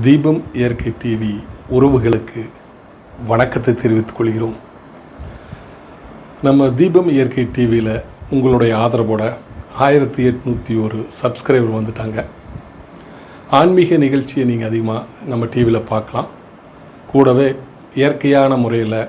தீபம் இயற்கை டிவி உறவுகளுக்கு வணக்கத்தை தெரிவித்துக் கொள்கிறோம். நம்ம தீபம் இயற்கை டிவியில் உங்களுடைய ஆதரவோட 1801 சப்ஸ்கிரைபர் வந்துட்டாங்க. ஆன்மீக நிகழ்ச்சியை நீங்கள் அதிகமாக நம்ம டிவியில் பார்க்கலாம். கூடவே இயற்கையான முறையில்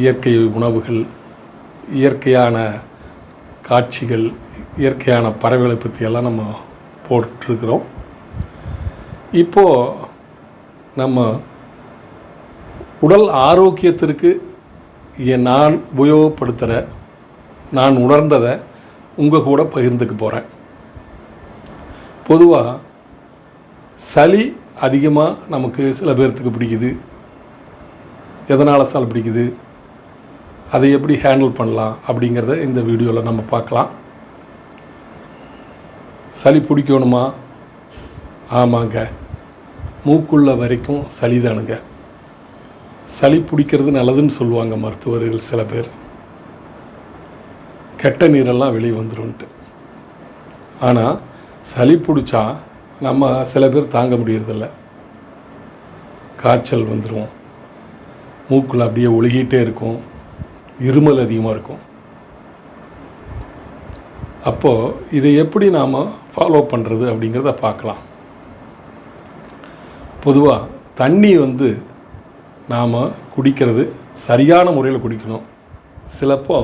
இயற்கை உணவுகள், இயற்கையான காட்சிகள், இயற்கையான பறவைகளை பற்றியெல்லாம் நம்ம போட்டுருக்குறோம். இப்போது நம்ம உடல் ஆரோக்கியத்திற்கு நான் உபயோகப்படுத்துகிற, நான் உணர்ந்ததை உங்கள் கூட பகிர்ந்துக்க போகிறேன். பொதுவாக சளி அதிகமாக நமக்கு சில பேர்த்துக்கு பிடிக்குது. எதனால் சளி பிடிக்குது, அதை எப்படி ஹேண்டில் பண்ணலாம் அப்படிங்கிறத இந்த வீடியோவில் நம்ம பார்க்கலாம். சளி பிடிக்கணுமா? ஆமாங்க, மூக்குள்ள வரைக்கும் சளி தானுங்க. சளி பிடிக்கிறது நல்லதுன்னு சொல்லுவாங்க மருத்துவர்கள் சில பேர். கெட்ட நீரெல்லாம் வெளியே வந்துடும்ன்ட்டு. ஆனால் சளி பிடிச்சா நம்ம சில பேர் தாங்க முடியறதில்ல. காய்ச்சல் வந்துடும், மூக்கில் அப்படியே ஒழுகிட்டே இருக்கும், இருமல் அதிகமாக இருக்கும். அப்போது இதை எப்படி நாம் ஃபாலோ பண்ணுறது அப்படிங்கிறத பார்க்கலாம். பொதுவாக தண்ணி நாம் குடிக்கிறது சரியான முறையில் குடிக்கணும். சிலப்போ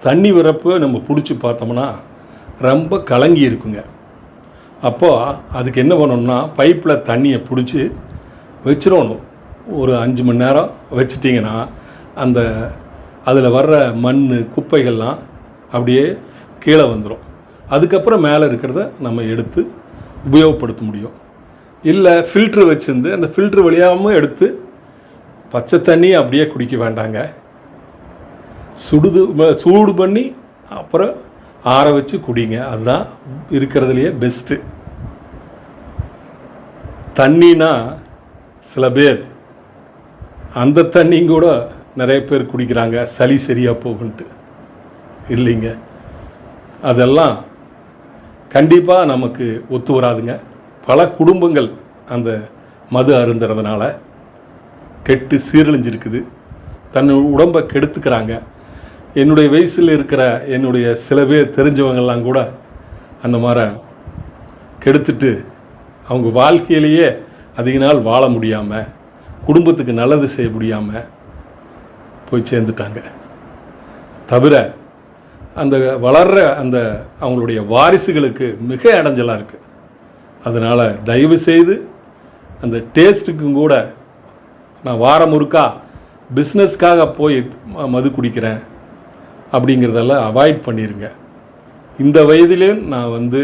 தண்ணி வரப்போ நம்ம பிடிச்சி பார்த்தோம்னா ரொம்ப கலங்கி இருக்குங்க. அப்போது அதுக்கு என்ன பண்ணணும்னா, பைப்பில் தண்ணியை பிடிச்சி வச்சிடணும். ஒரு 5 மணி நேரம் வச்சிட்டிங்கன்னா அதில் வர்ற மண் குப்பைகள்லாம் அப்படியே கீழே வந்துடும். அதுக்கப்புறம் மேலே இருக்கிறத நம்ம எடுத்து உபயோகப்படுத்த முடியும். இல்லை ஃபில்ட்ரு வச்சுருந்து அந்த ஃபில்ட்ரு வழியாகவும் எடுத்து பச்சை தண்ணி அப்படியே குடிக்க வேண்டாங்க. சூடு பண்ணி அப்புறம் ஆற வச்சு குடிங்க. அதுதான் இருக்கிறதுலையே பெஸ்ட்டு. தண்ணினா சில பேர் அந்த தண்ணியும் கூட நிறைய பேர் குடிக்கிறாங்க, சளி சரியாக போகுன்ட்டு. இல்லைங்க, அதெல்லாம் கண்டிப்பாக நமக்கு ஒத்து வராதுங்க. பல குடும்பங்கள் அந்த மது அருந்துறதுனால கெட்டு சீரழிஞ்சிருக்குது, தன் உடம்பை கெடுத்துக்கிறாங்க. என்னுடைய வயசில் இருக்கிற என்னுடைய சில பேர் தெரிஞ்சவங்கெல்லாம் கூட அந்த மாதிரி கெடுத்துட்டு அவங்க வாழ்க்கையிலேயே அதிக நாள் வாழ முடியாமல், குடும்பத்துக்கு நல்லது செய்ய முடியாமல் போய் சேர்ந்துட்டாங்க. தவிர அந்த வளர்கிற அவங்களுடைய வாரிசுகளுக்கு மிக இடைஞ்சலாக இருக்குது. அதனால் தயவு செய்து அந்த டேஸ்ட்டுக்கும் கூட, நான் வாரம் ஒருக்கா பிஸ்னஸ்க்காக போய் மது குடிக்கிறேன் அப்படிங்கிறதெல்லாம் அவாய்ட் பண்ணிடுங்க. இந்த வயதிலேயும் நான்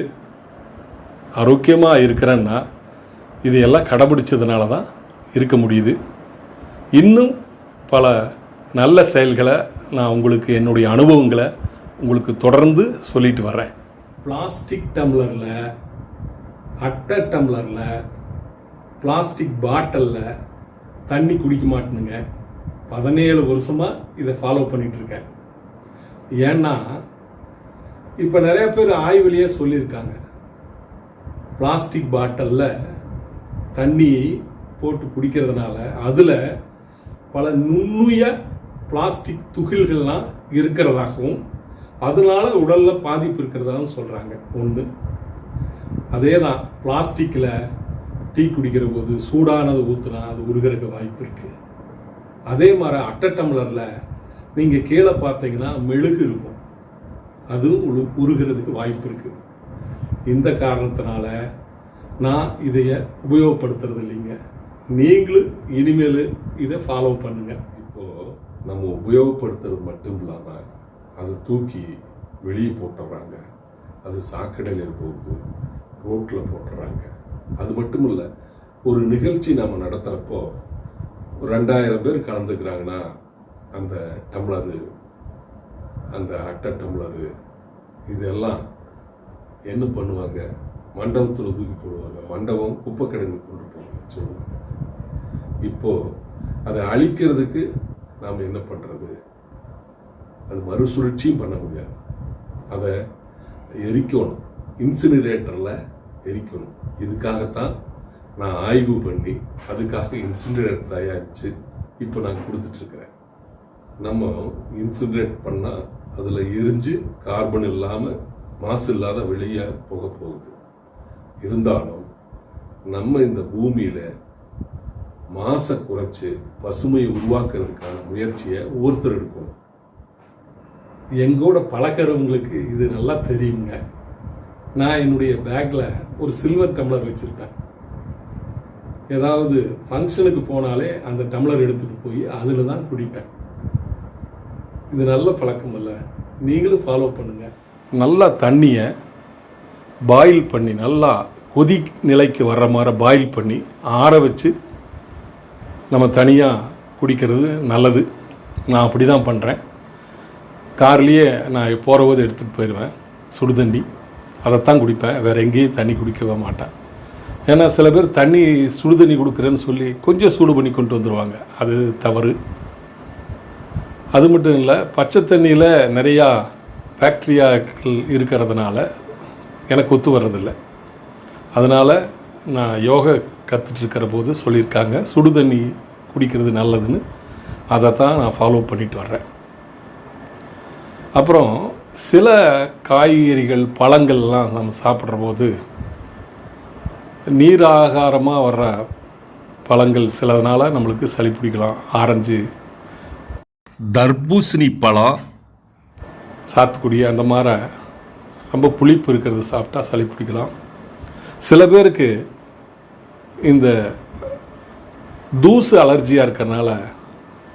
ஆரோக்கியமாக இருக்கிறேன்னா இதையெல்லாம் கடைபிடிச்சதுனால தான் இருக்க முடியுது. இன்னும் பல நல்ல செயல்களை நான் உங்களுக்கு, என்னுடைய அனுபவங்களை உங்களுக்கு தொடர்ந்து சொல்லிட்டு வரேன். பிளாஸ்டிக் டம்ளரில், அட்டை டம்ளரில், பிளாஸ்டிக் பாட்டிலில் தண்ணி குடிக்க மாட்டேனுங்க. 17 வருஷமாக இதை ஃபாலோ பண்ணிகிட்ருக்கேன். ஏன்னா இப்போ நிறைய பேர் ஆய்வுலேயே சொல்லியிருக்காங்க, பிளாஸ்டிக் பாட்டிலில் தண்ணி போட்டு குடிக்கிறதுனால அதில் பல நுண்ணுய பிளாஸ்டிக் துகள்கள்லாம் இருக்கிறதாகவும் அதனால உடலில் பாதிப்பு இருக்கிறதாகவும் சொல்கிறாங்க. ஒன்று அதே தான், பிளாஸ்டிக்கில் டீ குடிக்கிற போது சூடானது ஊற்றுனா அது உருகிறதுக்கு வாய்ப்பு இருக்குது. அதே மாதிரி அட்டை டம்ளரில் நீங்கள் கீழே பார்த்தீங்கன்னா மெழுகு இருக்கும், அதுவும் உருகிறதுக்கு வாய்ப்பு இருக்குது. இந்த காரணத்தினால நான் இதைய உபயோகப்படுத்துறது இல்லைங்க. நீங்களும் இனிமேல் இதை ஃபாலோ பண்ணுங்கள். இப்போது நம்ம உபயோகப்படுத்துறது மட்டும் இல்லாமல் அதை தூக்கி வெளியே போட்டுடுறாங்க. அது சாக்கடையில் போகுது, ரோட்டில் போட்டுறாங்க. அது மட்டும் இல்லை, ஒரு நிகழ்ச்சி நாம் நடத்துகிறப்போ 2000 பேர் கலந்துக்கிறாங்கன்னா அந்த டம்ளரு, அந்த அட்டை டம்ளரு இதெல்லாம் என்ன பண்ணுவாங்க, மண்டபத்தில் தூக்கி போடுவாங்க. மண்டபம் குப்பை கிடங்கு கொண்டு போவாங்க சொல்லுவாங்க. இப்போது அதை அழிக்கிறதுக்கு நாம் என்ன பண்ணுறது? அது மறுசுழற்சியும் பண்ண முடியாது. அதை எரிக்கணும், இன்சினரேட்டரில் எரிக்கணும். இதுக்காகத்தான் நான் ஆய்வு பண்ணி அதுக்காக இன்சினரேட் தயாரித்து இப்போ நான் கொடுத்துட்ருக்குறேன். நம்ம இன்சினரேட் பண்ணால் அதில் எரிஞ்சு கார்பன் இல்லாமல் மாசு இல்லாத வெளியே போக போகுது. இருந்தாலும் நம்ம இந்த பூமியில் மாசை குறைச்சி பசுமையை உருவாக்குறதுக்கான முயற்சியை ஒவ்வொருத்தர் எடுக்கணும். எங்கூட பழக்கிறவங்களுக்கு இது நல்லா தெரியுங்க. நான் என்னுடைய பேக்கில் ஒரு சில்வர் டம்ளர் வச்சுருப்பேன். ஏதாவது ஃபங்க்ஷனுக்கு போனாலே அந்த டம்ளர் எடுத்துகிட்டு போய் அதில் தான் குடிப்பேன். இது நல்ல பழக்கம் இல்லை, நீங்களும் ஃபாலோ பண்ணுங்கள். நல்லா தண்ணியை பாயில் பண்ணி நல்லா கொதி நிலைக்கு வர்ற மாதிரி பாயில் பண்ணி ஆற வச்சு நம்ம தனியாக குடிக்கிறது நல்லது. நான் அப்படி தான் பண்ணுறேன். கார்லேயே நான் போகிறபோது எடுத்துகிட்டு போயிடுவேன் சுடுதண்ணி, அதைத்தான் குடிப்பேன். வேறு எங்கேயும் தண்ணி குடிக்கவே மாட்டேன். ஏன்னா சில பேர் தண்ணி சுடுதண்ணி கொடுக்குறேன்னு சொல்லி கொஞ்சம் சூடு பண்ணி கொண்டு வந்துடுவாங்க. அது தவறு. அது மட்டும் இல்லை, பச்சை தண்ணியில் நிறையா பாக்டீரியாக்கள் இருக்கிறதுனால எனக்கு ஒத்து வர்றதில்லை. அதனால் நான் யோகா கற்றுட்ருக்கிற போது சொல்லியிருக்காங்க சுடுதண்ணி குடிக்கிறது நல்லதுன்னு. அதை தான் நான் ஃபாலோ பண்ணிட்டு வர்றேன். அப்புறம் சில காய்கறிகள் பழங்கள்லாம் நம்ம சாப்பிட்ற போது நீர் ஆகாரமாக வர்ற பழங்கள் சிலதுனால நம்மளுக்கு சளி பிடிக்கலாம். ஆரஞ்சு, தர்பூசணி பழம், சாத்துக்குடி அந்த மாதிரி ரொம்ப புளிப்பு இருக்கிறது சாப்பிட்டா சளி பிடிக்கலாம். சில பேருக்கு இந்த தூசு அலர்ஜியாக இருக்கிறனால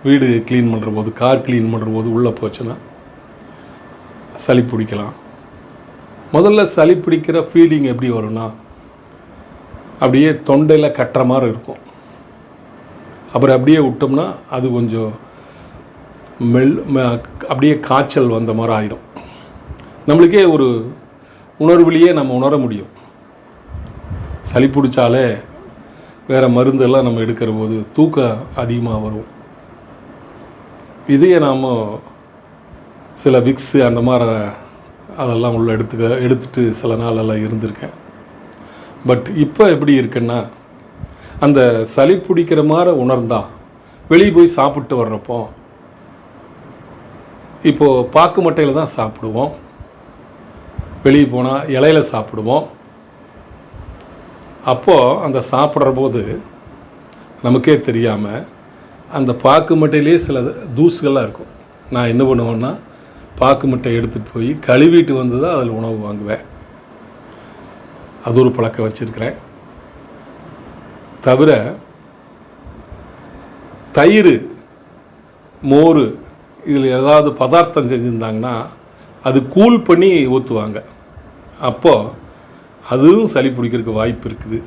வீடு க்ளீன் பண்ணுற போது, கார் க்ளீன் பண்ணுற போது உள்ளே போச்சுன்னா சளி பிடிக்கலாம். முதல்ல சளி பிடிக்கிற ஃபீலிங் எப்படி வரும்னா அப்படியே தொண்டையில் கட்டுற மாதிரி இருக்கும். அப்புறம் அப்படியே விட்டோம்னா அது கொஞ்சம் அப்படியே காய்ச்சல் வந்த மாதிரி ஆயிடும். நம்மளுக்கே ஒரு உணர்வுலேயே நம்ம உணர முடியும். சளி பிடிச்சாலே வேறு மருந்தெல்லாம் நம்ம எடுக்கிற போது தூக்கம் அதிகமாக வரும். இதையே நாம் சில விக்ஸு அந்த மாதிரி அதெல்லாம் உள்ள எடுத்துட்டு சில நாளெல்லாம் இருந்திருக்கேன். பட் இப்போ எப்படி இருக்குன்னா அந்த சளி பிடிக்கிற மாதிரி உணர்ந்தான் வெளியே போய் சாப்பிட்டு வர்றப்போ, இப்போது பாக்கு மட்டையில் தான் சாப்பிடுவோம், வெளியே போனால் இலையில சாப்பிடுவோம். அப்போது அந்த சாப்பிட்ற போது நமக்கே தெரியாமல் அந்த பாக்கு மட்டையிலே சில தூசுகள்லாம் இருக்கும். நான் என்ன பண்ணுவேன்னா பாக்கு மட்டை எடுத்துகிட்டு போய் கழுவிட்டு வந்து தான் அதில் உணவு வாங்குவேன். அது ஒரு பழக்கம் வச்சுருக்கிறேன். தவிர தயிர், மோர் இதில் ஏதாவது பதார்த்தம் செஞ்சுருந்தாங்கன்னா அது கூல் பண்ணி ஊற்றுவாங்க. அப்போது அதுவும் சளி பிடிக்கிறதுக்கு வாய்ப்பு இருக்குது.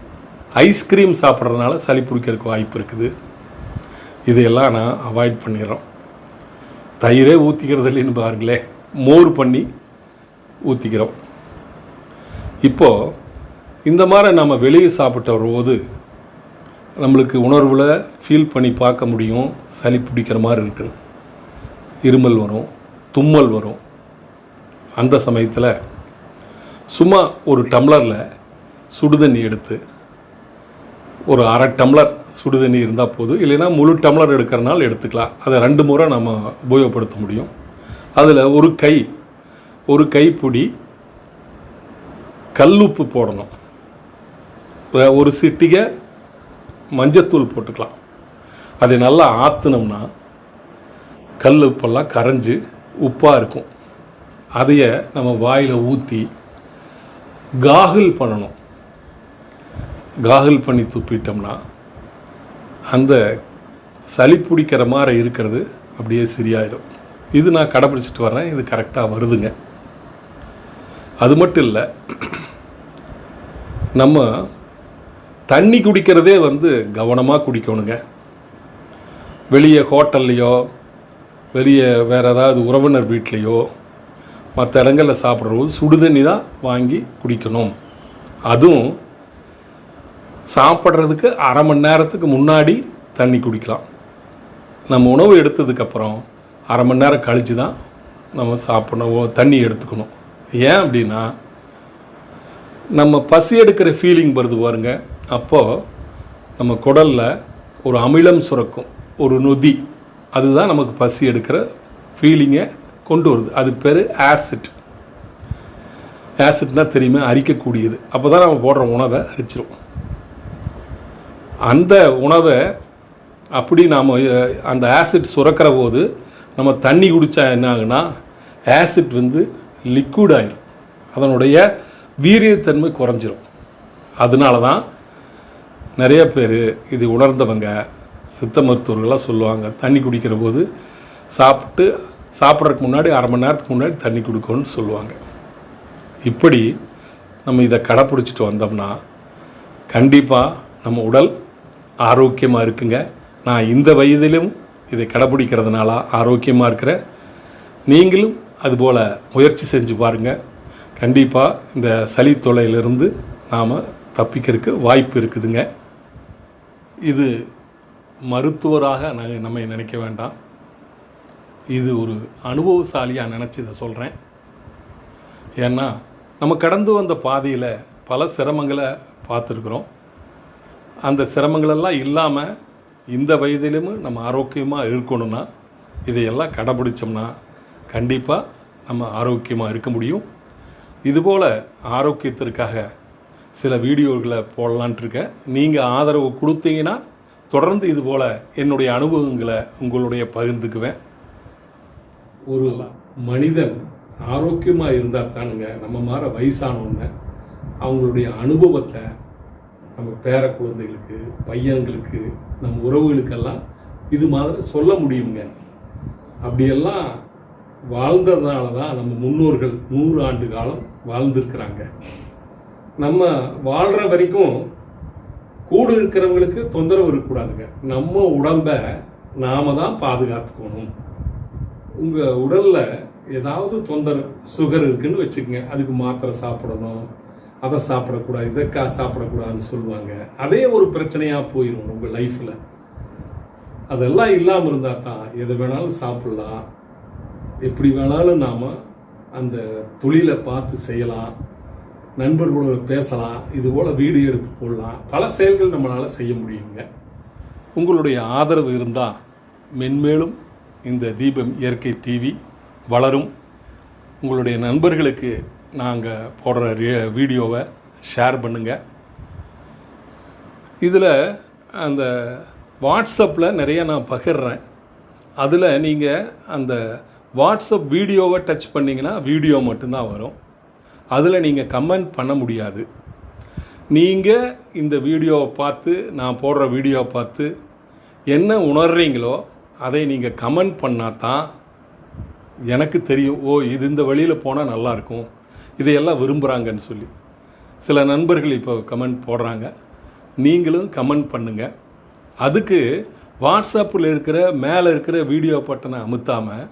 ஐஸ்கிரீம் சாப்பிட்றதுனால சளி பிடிக்கிறதுக்கு வாய்ப்பு இருக்குது. இதையெல்லாம் நான் அவாய்ட் பண்ணிடுறோம். தயிரே ஊற்றிக்கிறது இல்லைன்னு பாருங்களே, மோர் பண்ணி ஊற்றிக்கிறோம். இப்போது இந்த மாதிரி நம்ம வெளியே சாப்பிட்டு வரும்போது நம்மளுக்கு உணர்வில் ஃபீல் பண்ணி பார்க்க முடியும். சளி பிடிக்கிற மாதிரி இருக்குது, இருமல் வரும், தும்மல் வரும். அந்த சமயத்தில் சும்மா ஒரு டம்ளரில் சுடுதண்ணி எடுத்து ஒரு அரை டம்ளர் சுடுதண்ணி இருந்தால் போதும். இல்லைன்னா முழு டம்ளர் எடுக்கிறனால எடுத்துக்கலாம். அதை 2 முறை நம்ம உபயோகப்படுத்த முடியும். அதில் ஒரு கைப்பிடி கல்லுப்பு போடணும். ஒரு சிட்டிகை மஞ்சத்தூள் போட்டுக்கலாம். அதை நல்லா ஆற்றுனோம்னா கல் உப்பெல்லாம் கரைஞ்சி உப்பாக இருக்கும். அதைய நம்ம வாயில் ஊற்றி காகிள் பண்ணணும். காகிள் பண்ணி துப்பிட்டோம்னா அந்த சளி பிடிக்கிற மாதிரி இருக்கிறது அப்படியே சரியாயிடும். இது நான் கடைப்பிடிச்சிட்டு வரேன். இது கரெக்டாக வருதுங்க. அது மட்டும் இல்லை, நம்ம தண்ணி குடிக்கிறதே கவனமாக குடிக்கணுங்க. வெளியே ஹோட்டல்லையோ வெளியே வேறு ஏதாவது உறவினர் வீட்லேயோ மற்ற இடங்களில் சாப்பிட்றபோது சுடுதண்ணி தான் வாங்கி குடிக்கணும். அதுவும் சாப்பிட்றதுக்கு அரை மணி நேரத்துக்கு முன்னாடி தண்ணி குடிக்கலாம். நம்ம உணவு எடுத்ததுக்கப்புறம் அரை மணி நேரம் கழித்து தான் நம்ம சாப்பிடணும், தண்ணி எடுத்துக்கணும். ஏன் அப்படின்னா நம்ம பசி எடுக்கிற ஃபீலிங் வருது பாருங்க. அப்போது நம்ம குடலில் ஒரு அமிலம் சுரக்கும், ஒரு நொதி, அதுதான் நமக்கு பசி எடுக்கிற ஃபீலிங்கை கொண்டு வருது. அது பேர் ஆசிட். ஆசிட்னால் தெரியுமா, அரிக்கக்கூடியது. அப்போ தான் நம்ம போடுற உணவை அரிச்சிடும். அந்த உணவை அப்படி நாம் அந்த ஆசிட் சுரக்கிற போது நம்ம தண்ணி குடித்தா என்ன ஆகுனா, ஆசிட் லிக்விட் ஆயிரும், அதனுடைய வீரியத்தன்மை குறைஞ்சிரும். அதனால தான் நிறைய பேர் இது உணர்ந்தவங்க சித்த மருத்துவர்கள்லாம் சொல்லுவாங்க, தண்ணி குடிக்கிற போது சாப்பிட்றதுக்கு முன்னாடி அரை மணி நேரத்துக்கு முன்னாடி தண்ணி குடிக்கணும்னு சொல்லுவாங்க. இப்படி நம்ம இதை கடைப்பிடிச்சிட்டு வந்தோம்னா கண்டிப்பாக நம்ம உடல் ஆரோக்கியமாக இருக்குங்க. நான் இந்த வயதிலும் இதை கடைப்பிடிக்கிறதுனால ஆரோக்கியமாக இருக்கிறேன். நீங்களும் அதுபோல் முயற்சி செஞ்சு பாருங்கள். கண்டிப்பாக இந்த சளி தொல்லையிலிருந்து நாம் தப்பிக்கிறதுக்கு வாய்ப்பு இருக்குதுங்க. இது மருத்துவராக நம்ம நினைக்க வேண்டாம். இது ஒரு அனுபவசாலியாக நினச்சி இதை சொல்கிறேன். ஏன்னா நம்ம கடந்து வந்த பாதையில் பல சிரமங்களை பார்த்துருக்குறோம். அந்த சிரமங்களெல்லாம் இல்லாமல் இந்த வயதிலும் நம்ம ஆரோக்கியமாக இருக்கணும்னா இதையெல்லாம் கடைப்பிடிச்சோம்னா கண்டிப்பாக நம்ம ஆரோக்கியமாக இருக்க முடியும். இதுபோல் ஆரோக்கியத்திற்காக சில வீடியோக்களை போடலான்ட்டு இருக்கேன். நீங்கள் ஆதரவு கொடுத்தீங்கன்னா தொடர்ந்து இதுபோல் என்னுடைய அனுபவங்களை உங்களுடைய பகிர்ந்துக்குவேன். ஒரு மனிதன் ஆரோக்கியமாக இருந்தால் தானுங்க நம்ம மாதிரி வயசானவங்க அவங்களுடைய அனுபவத்தை நம்ம பேர குழந்தைகளுக்கு, பையன்களுக்கு, நம்ம உறவுகளுக்கெல்லாம் இது மாதிரி சொல்ல முடியுங்க. அப்படியெல்லாம் வாழ்ந்ததுனால தான் நம்ம முன்னோர்கள் 100 ஆண்டு காலம் வாழ்ந்துருக்கிறாங்க. நம்ம வாழ்கிற வரைக்கும் கூட இருக்கிறவங்களுக்கு தொந்தரவு இருக்கக்கூடாதுங்க. நம்ம உடம்பை நாம் தான் பாதுகாத்துக்கணும். உங்கள் உடலில் ஏதாவது தொந்தரவு, சுகர் இருக்குதுன்னு வச்சுக்கோங்க, அதுக்கு மாத்திரை சாப்பிடணும், அதை சாப்பிடக்கூடாது, இதை சாப்பிடக்கூடாதுன்னு சொல்லுவாங்க. அதே ஒரு பிரச்சனையாக போயிடும் உங்கள் லைஃப்பில். அதெல்லாம் இல்லாமல் இருந்தால் தான் எது வேணாலும் சாப்பிட்லாம், எப்படி வேணாலும் நாம் அந்த தொழிலை பார்த்து செய்யலாம், நண்பர்களோட பேசலாம், இதுபோல் வீடியோ எடுத்து போடலாம், பல செயல்கள் நம்மளால் செய்ய முடியுங்க. உங்களுடைய ஆதரவு இருந்தால் மென்மேலும் இந்த தீபம் இயற்கை டிவி வளரும். உங்களுடைய நண்பர்களுக்கு நாங்கள் போடுற வீடியோவை ஷேர் பண்ணுங்கள். இதில் அந்த வாட்ஸ்அப்பில் நிறைய நான் பகிர்றேன். அதில் நீங்கள் அந்த வாட்ஸ்அப் வீடியோவை டச் பண்ணிங்கன்னா வீடியோ மட்டும்தான் வரும். அதில் நீங்கள் கமெண்ட் பண்ண முடியாது. நீங்கள் இந்த வீடியோவை பார்த்து, நான் போடுற வீடியோவை பார்த்து என்ன உணர்றீங்களோ அதை நீங்கள் கமெண்ட் பண்ணால் தான் எனக்கு தெரியும், ஓ இது இந்த வழியில் போனால் நல்லாயிருக்கும், இதையெல்லாம் விரும்புகிறாங்கன்னு சொல்லி. சில நண்பர்கள் இப்போ கமெண்ட் போடுறாங்க, நீங்களும் கமெண்ட் பண்ணுங்கள். அதுக்கு வாட்ஸ்அப்பில் இருக்கிற மேலே இருக்கிற வீடியோ பட்டனை அமுத்தாமல்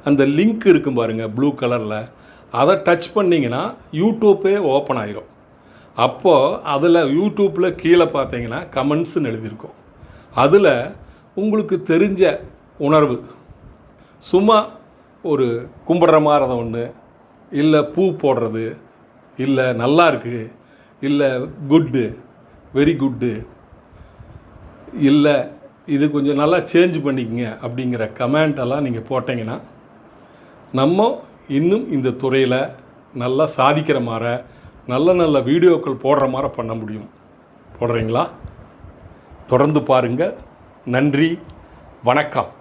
அந்த லிங்க் இருக்கும் பாருங்கள் ப்ளூ கலரில், அதை டச் பண்ணிங்கன்னா யூடியூப்பே ஓப்பன் ஆகிரும். அப்போது அதில் யூடியூப்பில் கீழே பார்த்தீங்கன்னா கமெண்ட்ஸ்ன்னு எழுதியிருக்கும். அதில் உங்களுக்கு தெரிஞ்ச உணர்வு, சும்மா ஒரு கும்பிட்ற மாதிரி ஒன்று, இல்லை பூ போடுறது, இல்லை நல்லா இருக்குது, இல்லை குட்டு, வெரி குட்டு, இல்லை இது கொஞ்சம் நல்லா சேஞ்ச் பண்ணிக்கங்க அப்படிங்கிற கமெண்டெல்லாம் நீங்கள் போட்டிங்கன்னா நம்ம இன்னும் இந்த துறையில் நல்லா சாதிக்கிற மாதிரி நல்ல நல்ல வீடியோக்கள் போடுற மாதிரி பண்ண முடியும். போடுறீங்களா? தொடர்ந்து பாருங்கள். நன்றி, வணக்கம்.